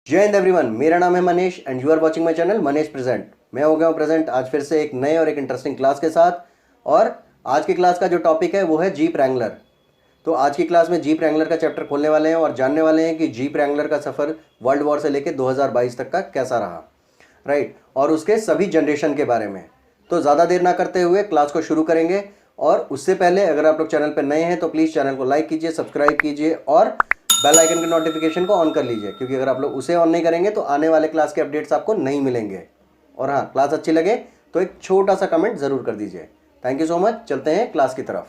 जय हिंद एवरीवन, मेरा नाम है Manish and you are watching my channel Manish present. मैं हो गया हूँ प्रेजेंट आज फिर से एक नए और एक इंटरेस्टिंग क्लास के साथ। और आज की क्लास का जो टॉपिक है वो है जीप रैंगलर। तो आज की क्लास में जीप रैंगलर का चैप्टर खोलने वाले हैं और जानने वाले हैं कि जीप रैंगलर का सफ़र वर्ल्ड वॉर से लेकर 2022 तक का कैसा रहा, राइट, और उसके सभी जनरेशन के बारे में। तो ज़्यादा देर ना करते हुए क्लास को शुरू करेंगे। और उससे पहले अगर आप लोग चैनल पर नए हैं तो प्लीज़ चैनल को लाइक कीजिए, सब्सक्राइब कीजिए और बेल आइकन के नोटिफिकेशन को ऑन कर लीजिए, क्योंकि अगर आप लोग उसे ऑन नहीं करेंगे तो आने वाले क्लास के अपडेट्स आपको नहीं मिलेंगे। और हाँ, क्लास अच्छी लगे तो एक छोटा सा कमेंट ज़रूर कर दीजिए। Thank you so much. चलते हैं क्लास की तरफ।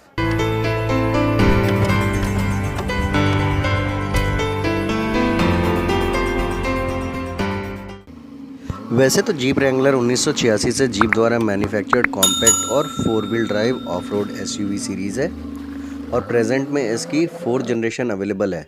वैसे तो जीप रैंगलर 1986 से जीप द्वारा मैन्युफैक्चर्ड कॉम्पैक्ट और 4 wheel drive of road SUV series है और प्रेजेंट में इसकी 4 जनरेशन अवेलेबल है।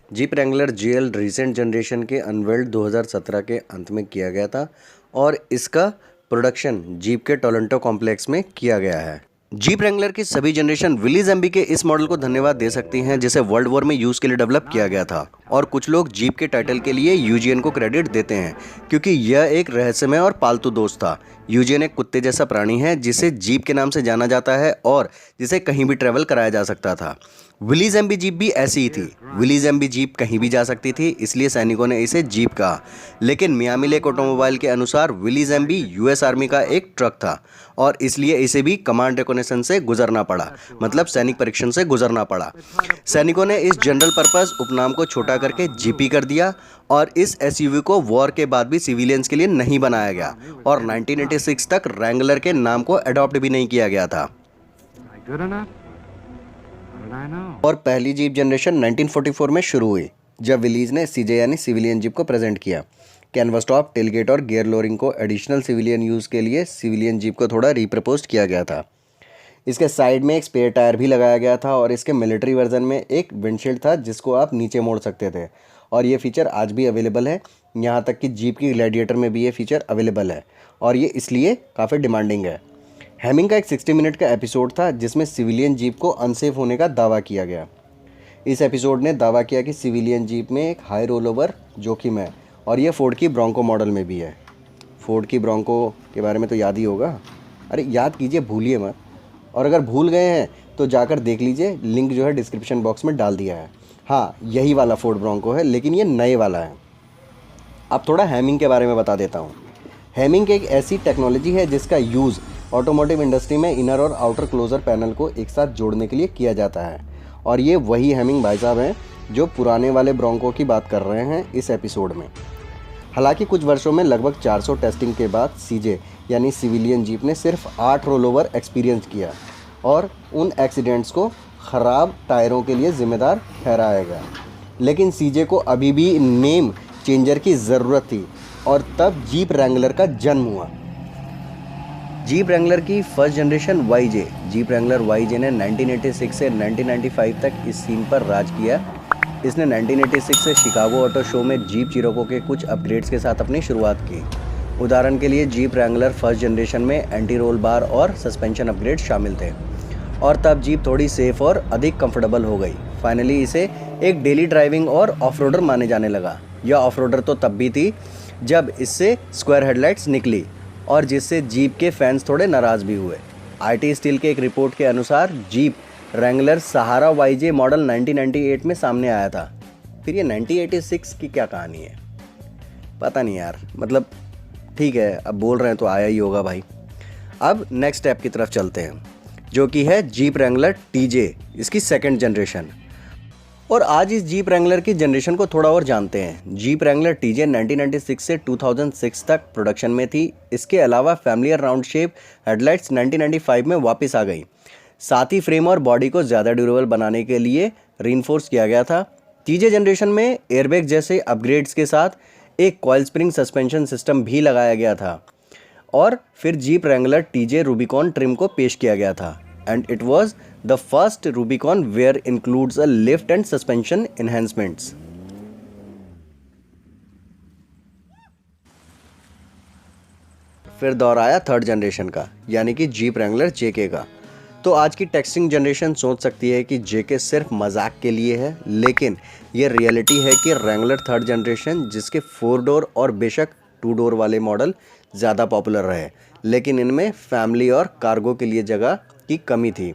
Jeep Wrangler GL recent generation के अनवेल्ड 2017 के अंत में किया गया था और इसका प्रोडक्शन जीप के टोरंटो कॉम्प्लेक्स में किया गया है। जीप रैंगलर की सभी जनरेशन विली ज़ेम्बी के इस मॉडल को धन्यवाद दे सकती हैं, जिसे वर्ल्ड वॉर में यूज़ के लिए डेवलप किया गया था। और कुछ लोग जीप के टाइटल के लिए यूजीएन को क्रेडिट देते हैं, क्योंकि यह एक रहस्यमय और पालतू दोस्त था। यूजीएन एक कुत्ते जैसा प्राणी है जिसे जीप के नाम से जाना जाता है और जिसे कहीं भी ट्रेवल कराया जा सकता था। विली ज़ेम्बी जीप भी ऐसी ही थी। विली ज़ेम्बी जीप कहीं भी जा सकती थी, इसलिए सैनिकों ने इसे जीप कहा। लेकिन मियामी लेक ऑटोमोबाइल के अनुसार विली ज़ेम्बी यूएस आर्मी का एक ट्रक था और इसलिए इसे भी कमांड रिकॉग्निशन से गुजरना पड़ा, मतलब सैनिक परीक्षण से गुजरना पड़ा। सैनिकों ने इस जनरल पर्पस उपनाम को छोटा करके जीपी कर दिया और इस एसयूवी को वॉर के बाद भी सिविलियंस के लिए नहीं बनाया गया और 1986 तक रैंगलर के नाम को अडॉप्ट भी नहीं किया गया था। और पहली जीप जनरेशन 1944 में शुरू हुई, जब विलीज ने सीजे यानी सिविलियन जीप को प्रेजेंट किया। कैनवस टॉप, टेलगेट और गियर लोरिंग को एडिशनल सिविलियन यूज़ के लिए सिविलियन जीप को थोड़ा रिप्रपोज किया गया था। इसके साइड में एक स्पेयर टायर भी लगाया गया था और इसके मिलिट्री वर्जन में एक विंडशील्ड था जिसको आप नीचे मोड़ सकते थे और ये फीचर आज भी अवेलेबल है। यहाँ तक कि जीप की ग्लैडिएटर में भी ये फीचर अवेलेबल है और ये इसलिए काफ़ी डिमांडिंग है। हैमिंग का एक 60 मिनट का एपिसोड था जिसमें सिविलियन जीप को अनसेफ होने का दावा किया गया। इस एपिसोड ने दावा किया कि सिविलियन जीप में एक हाई रोल ओवर जोखिम है और ये फोर्ड की ब्रोंको मॉडल में भी है। फोर्ड की ब्रोंको के बारे में तो याद ही होगा। अरे याद कीजिए, भूलिए मत। और अगर भूल गए हैं तो जाकर देख लीजिए, लिंक जो है डिस्क्रिप्शन बॉक्स में डाल दिया है। हाँ, यही वाला फोर्ड ब्रोंको है, लेकिन ये नए वाला है। अब थोड़ा हैमिंग के बारे में बता देता हूँ। हैमिंग एक ऐसी टेक्नोलॉजी है जिसका यूज़ ऑटोमोटिव इंडस्ट्री में इनर और आउटर क्लोजर पैनल को एक साथ जोड़ने के लिए किया जाता है और ये वही हैमिंग भाई साहब हैं जो पुराने वाले ब्रोंको की बात कर रहे हैं इस एपिसोड में। हालांकि कुछ वर्षों में लगभग 400 टेस्टिंग के बाद सीजे यानी सिविलियन जीप ने सिर्फ 8 रोल ओवर एक्सपीरियंस किया और उन एक्सीडेंट्स को ख़राब टायरों के लिए जिम्मेदार ठहराया गया। लेकिन सीजे को अभी भी नेम चेंजर की ज़रूरत थी और तब जीप रैंगलर का जन्म हुआ। जीप रैंगलर की फर्स्ट जनरेशन वाईजे, जीप रैंगलर वाईजे ने 1986 से 1995 तक इस सीन पर राज किया। इसने 1986 से शिकागो ऑटो शो में जीप चिरोको के कुछ अपग्रेड्स के साथ अपनी शुरुआत की। उदाहरण के लिए जीप रैंगलर फर्स्ट जनरेशन में एंटी रोल बार और सस्पेंशन अपग्रेड शामिल थे और तब जीप थोड़ी सेफ और अधिक कंफर्टेबल हो गई। फाइनली इसे एक डेली ड्राइविंग और ऑफ-रोडर माने जाने लगा। यह ऑफ-रोडर तो तब भी थी जब इससे स्क्वायर हेडलाइट्स निकली और जिससे जीप के फैंस थोड़े नाराज़ भी हुए। आईटी स्टील के एक रिपोर्ट के अनुसार जीप रैंगलर सहारा वाईजे मॉडल 1998 में सामने आया था। फिर ये 1986 की क्या कहानी है, पता नहीं यार। मतलब ठीक है, अब बोल रहे हैं तो आया ही होगा भाई। अब नेक्स्ट स्टेप की तरफ चलते हैं, जो कि है जीप रैंगलर टीजे, इसकी सेकंड जनरेशन। और आज इस जीप रैंगलर की जनरेशन को थोड़ा और जानते हैं। जीप रैंगलर टीजे 1996 से 2006 तक प्रोडक्शन में थी। इसके अलावा फैमिलियर राउंड शेप हेडलाइट्स 1995 में वापस आ गई। साथ ही फ्रेम और बॉडी को ज़्यादा ड्यूरेबल बनाने के लिए रीइंफोर्स किया गया था। टीजे जनरेशन में एयरबैग जैसे अपग्रेड्स के साथ एक कॉइल स्प्रिंग सस्पेंशन सिस्टम भी लगाया गया था। और फिर jeep Wrangler TJ Rubicon trim को पेश किया गया था and it was the first Rubicon where includes a lift and suspension enhancements. फिर दौर आया थर्ड जनरेशन का, यानी कि जीप रैंगलर जेके का। तो आज की टेक्सटिंग जनरेशन सोच सकती है कि जेके सिर्फ मजाक के लिए है, लेकिन ये रियलिटी है कि रैंगलर थर्ड जनरेशन, जिसके 4 डोर और बेशक 2 डोर वाले मॉडल ज़्यादा पॉपुलर रहे, लेकिन इनमें फैमिली और कार्गो के लिए जगह की कमी थी।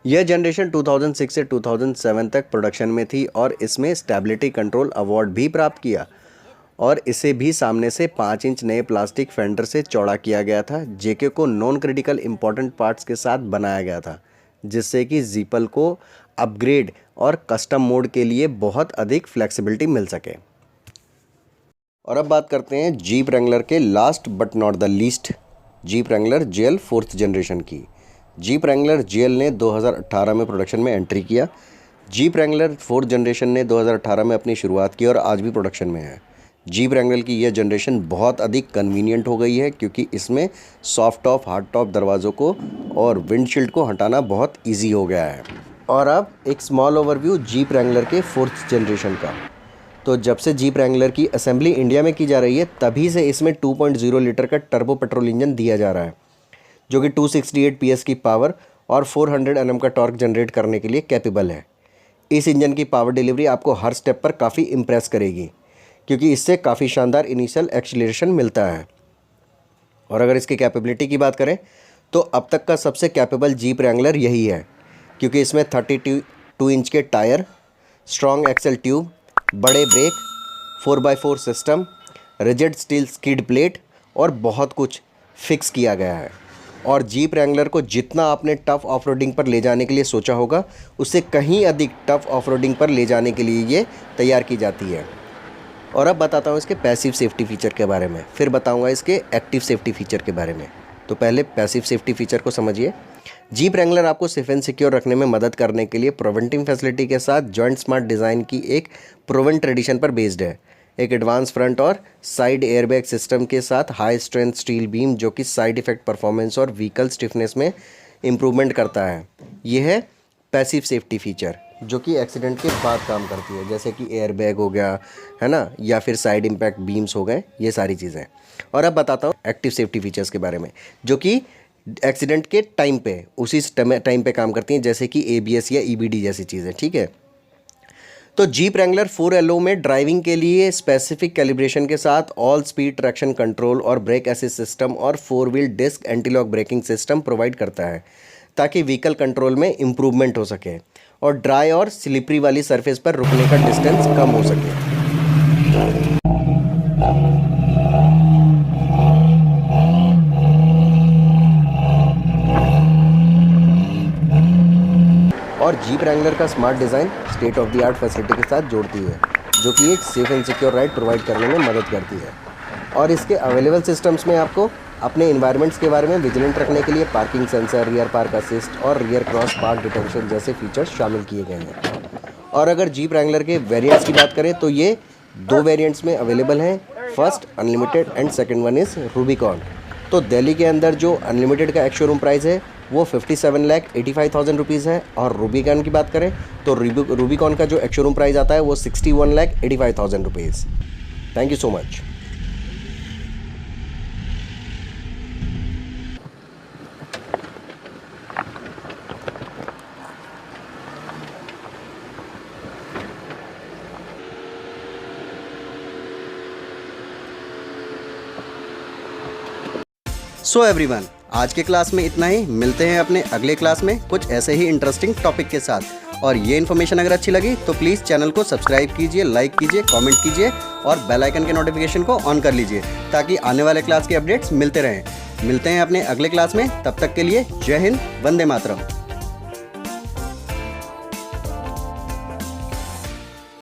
यह जनरेशन 2006 से 2007 तक प्रोडक्शन में थी और इसमें स्टेबिलिटी कंट्रोल अवार्ड भी प्राप्त किया, और इसे भी सामने से 5 इंच नए प्लास्टिक फेंडर से चौड़ा किया गया था। जेके को नॉन क्रिटिकल इंपॉर्टेंट पार्ट्स के साथ बनाया गया था, जिससे कि जीपल को अपग्रेड और कस्टम मोड के लिए बहुत अधिक फ्लेक्सिबिलिटी मिल सके। और अब बात करते हैं जीप रैंगलर के last but not the least, jeep Wrangler JL 4th generation की। जीप रैंगलर जेएल ने 2018 में प्रोडक्शन में एंट्री किया। जीप रैंगलर 4th जनरेशन ने 2018 में अपनी शुरुआत की और आज भी प्रोडक्शन में है। जीप रैंगलर की यह जनरेशन बहुत अधिक कन्वीनियंट हो गई है, क्योंकि इसमें सॉफ्ट टॉप हार्ड टॉप दरवाज़ों को और विंडशील्ड को हटाना बहुत ईजी हो गया है। और अब एक स्मॉल ओवरव्यू जीप रैंगलर के 4th जनरेशन का। तो जब से जीप रैंगलर की असेंबली इंडिया में की जा रही है, तभी से इसमें 2.0 लीटर का टर्बो पेट्रोल इंजन दिया जा रहा है, जो कि 268 PS की पावर और 400 Nm का टॉर्क जनरेट करने के लिए कैपेबल है। इस इंजन की पावर डिलीवरी आपको हर स्टेप पर काफ़ी इम्प्रेस करेगी, क्योंकि इससे काफ़ी शानदार इनिशियल एक्सीलरेशन मिलता है। और अगर इसकी कैपेबिलिटी की बात करें तो अब तक का सबसे कैपेबल जीप रैंगलर यही है, क्योंकि इसमें 32 इंच के टायर, स्ट्रॉन्ग एक्सल ट्यूब, बड़े brake, 4x4 system, rigid steel skid plate और बहुत कुछ फिक्स किया गया है। और जीप रैंगलर को जितना आपने टफ़ ऑफरोडिंग पर ले जाने के लिए सोचा होगा, उससे कहीं अधिक टफ़ ऑफरोडिंग पर ले जाने के लिए ये तैयार की जाती है। और अब बताता हूँ इसके पैसिव सेफ्टी फ़ीचर के बारे में, फिर बताऊँगा इसके एक्टिव सेफ्टी फ़ीचर के बारे में। तो पहले पैसिव सेफ्टी फ़ीचर को समझिए। जीप रैंगलर आपको सेफ एंड सिक्योर रखने में मदद करने के लिए प्रोवेंटिंग फैसिलिटी के साथ जॉइंट स्मार्ट डिज़ाइन की एक प्रोवन ट्रेडिशन पर बेस्ड है। एक एडवांस फ्रंट और साइड एयरबैग सिस्टम के साथ हाई स्ट्रेंथ स्टील बीम, जो कि साइड इफेक्ट परफॉर्मेंस और व्हीकल स्टिफनेस में इम्प्रूवमेंट करता है। यह है पैसिव सेफ्टी फ़ीचर, जो कि एक्सीडेंट के बाद काम करती है, जैसे कि एयरबैग हो गया, है ना, या फिर साइड इम्पैक्ट बीम्स हो गए, ये सारी चीज़ें। और अब बताता हूँ एक्टिव सेफ्टी फीचर्स के बारे में, जो कि एक्सीडेंट के टाइम पे उसी टाइम पे काम करती हैं, जैसे कि ABS या EBD जैसी चीज़ें। ठीक है, तो जीप रैंगलर 4LO में ड्राइविंग के लिए स्पेसिफिक कैलिब्रेशन के साथ ऑल स्पीड ट्रैक्शन कंट्रोल और ब्रेक असिस्ट सिस्टम और 4 wheel disc anti lock braking system provide करता है, ताकि व्हीकल कंट्रोल में इम्प्रूवमेंट हो सके और ड्राई और स्लिपरी वाली सरफेस पर रुकने का डिस्टेंस कम हो सके। और जीप रैंगलर का smart design state of the art facility के साथ जोड़ती है, जो कि एक safe and secure ride provide करने में मदद करती है। और इसके अवेलेबल सिस्टम्स में आपको अपने इन्वायरमेंट्स के बारे में विजिलेंट रखने के लिए parking sensor, rear park assist और रियर क्रॉस पार्क डिटेक्शन जैसे फीचर्स शामिल किए गए हैं। और अगर जीप रैंगलर के वेरिएंट्स की बात करें तो ये 2 वेरिएंट्स में अवेलेबल हैं। First unlimited and second one is Rubicon. तो दिल्ली के अंदर जो अनलिमिटेड का एक्स शोरूम प्राइस है वो 57,85,000 रुपीज़ है, और रूबिकॉन की बात करें तो रूबिकॉन का जो एक्स शोरूम प्राइस आता है वो 61,85,000 rupees. Thank you so much. So everyone, आज के क्लास में इतना ही। मिलते हैं अपने अगले क्लास में कुछ ऐसे ही इंटरेस्टिंग टॉपिक के साथ। और ये इन्फॉर्मेशन अगर अच्छी लगी तो प्लीज़ चैनल को सब्सक्राइब कीजिए, लाइक कीजिए, कमेंट कीजिए और बेल आइकन के नोटिफिकेशन को ऑन कर लीजिए, ताकि आने वाले क्लास के अपडेट्स मिलते रहें। मिलते हैं अपने अगले क्लास में, तब तक के लिए जय हिंद, वंदे मातरम।